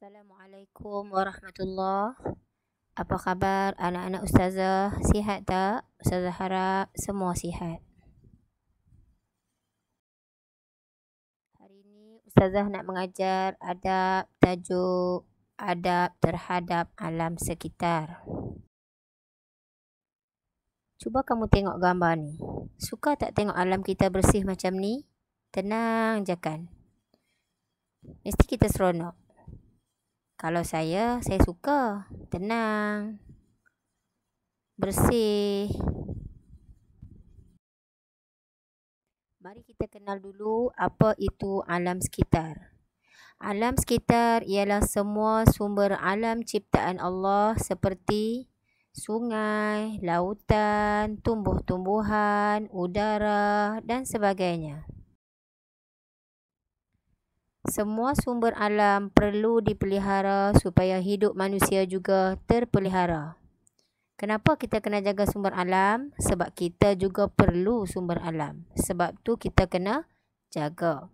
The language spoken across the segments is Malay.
Assalamualaikum warahmatullahi. Apa khabar anak-anak ustazah? Sihat tak? Ustazah harap semua sihat. Hari ini ustazah nak mengajar adab tajuk adab terhadap alam sekitar. Cuba kamu tengok gambar ni. Suka tak tengok alam kita bersih macam ni? Tenang je kan? Mesti kita seronok. Kalau saya suka. Tenang. Bersih. Mari kita kenal dulu apa itu alam sekitar. Alam sekitar ialah semua sumber alam ciptaan Allah seperti sungai, lautan, tumbuh-tumbuhan, udara dan sebagainya. Semua sumber alam perlu dipelihara supaya hidup manusia juga terpelihara. Kenapa kita kena jaga sumber alam? Sebab kita juga perlu sumber alam. Sebab tu kita kena jaga.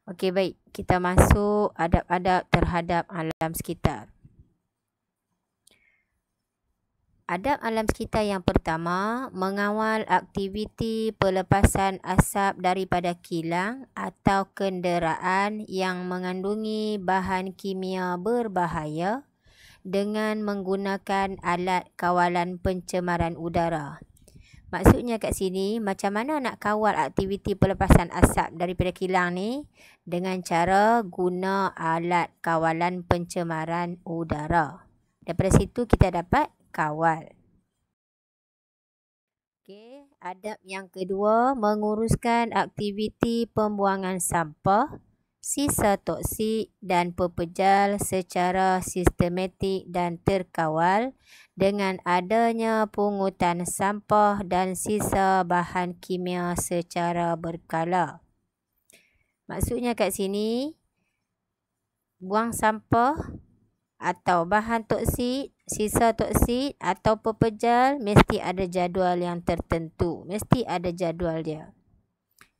Okey, baik. Kita masuk adab-adab terhadap alam sekitar. Adab alam sekitar yang pertama, mengawal aktiviti pelepasan asap daripada kilang atau kenderaan yang mengandungi bahan kimia berbahaya dengan menggunakan alat kawalan pencemaran udara. Maksudnya kat sini, macam mana nak kawal aktiviti pelepasan asap daripada kilang ni? Dengan cara guna alat kawalan pencemaran udara. Daripada situ kita dapat kawal. Okey, adab yang kedua, menguruskan aktiviti pembuangan sampah, sisa toksik dan pepejal secara sistematik dan terkawal dengan adanya pungutan sampah dan sisa bahan kimia secara berkala. Maksudnya kat sini, buang sampah atau bahan toksik, sisa toksik atau pepejal mesti ada jadual yang tertentu. Mesti ada jadual dia.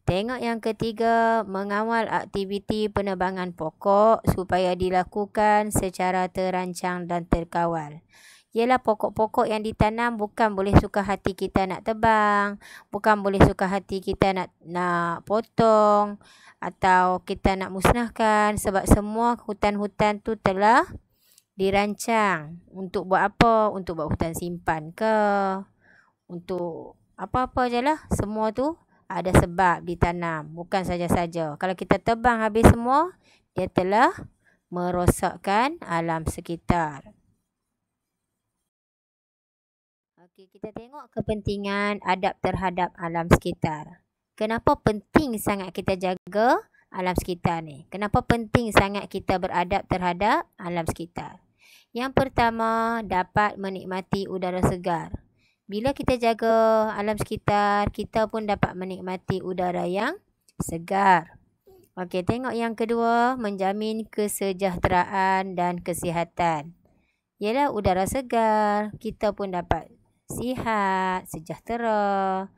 Tengok yang ketiga, mengawal aktiviti penebangan pokok supaya dilakukan secara terancang dan terkawal. Ialah pokok-pokok yang ditanam bukan boleh suka hati kita nak tebang, bukan boleh suka hati kita nak potong atau kita nak musnahkan, sebab semua hutan-hutan tu telah dirancang untuk buat apa? Untuk buat hutan simpan ke? Untuk apa-apa je lah. Semua tu ada sebab ditanam. Bukan saja-saja. Kalau kita tebang habis semua, dia telah merosakkan alam sekitar. Okey, kita tengok kepentingan adab terhadap alam sekitar. Kenapa penting sangat kita jaga alam sekitar ni? Kenapa penting sangat kita beradab terhadap alam sekitar? Yang pertama, dapat menikmati udara segar. Bila kita jaga alam sekitar, kita pun dapat menikmati udara yang segar. Okey, tengok yang kedua, menjamin kesejahteraan dan kesihatan. Ialah udara segar, kita pun dapat sihat, sejahtera.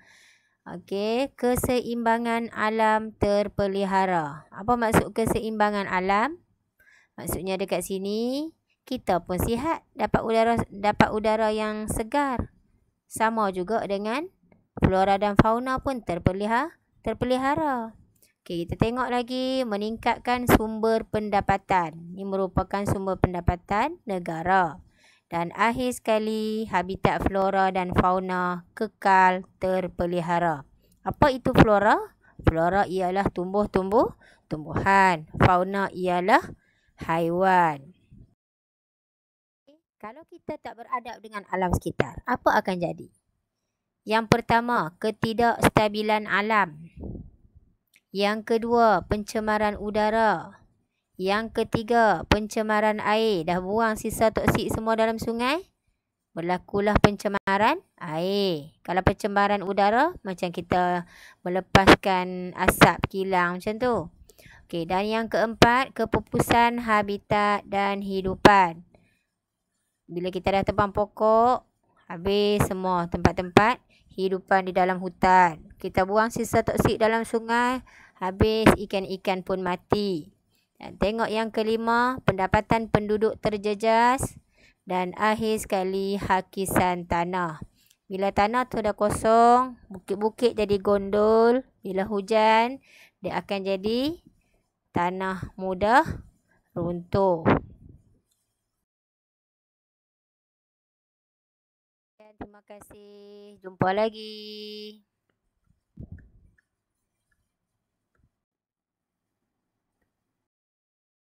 Okey, keseimbangan alam terpelihara. Apa maksud keseimbangan alam? Maksudnya dekat sini, kita pun sihat, dapat udara yang segar. Sama juga dengan flora dan fauna pun terpelihara. Okey, kita tengok lagi, meningkatkan sumber pendapatan. Ini merupakan sumber pendapatan negara. Dan akhir sekali, habitat flora dan fauna kekal terpelihara. Apa itu flora? Flora ialah tumbuh-tumbuhan. Fauna ialah haiwan. Kalau kita tak beradab dengan alam sekitar, apa akan jadi? Yang pertama, ketidakstabilan alam. Yang kedua, pencemaran udara. Yang ketiga, pencemaran air. Dah buang sisa toksik semua dalam sungai, berlakulah pencemaran air. Kalau pencemaran udara, macam kita melepaskan asap kilang macam tu. Okey, dan yang keempat, kepupusan habitat dan hidupan. Bila kita dah tebang pokok, habis semua tempat-tempat hidupan di dalam hutan. Kita buang sisa toksik dalam sungai, habis ikan-ikan pun mati. Dan tengok yang kelima, pendapatan penduduk terjejas. Dan akhir sekali, hakisan tanah. Bila tanah tu dah kosong, bukit-bukit jadi gondol. Bila hujan, dia akan jadi tanah mudah runtuh. Terima kasih. Jumpa lagi.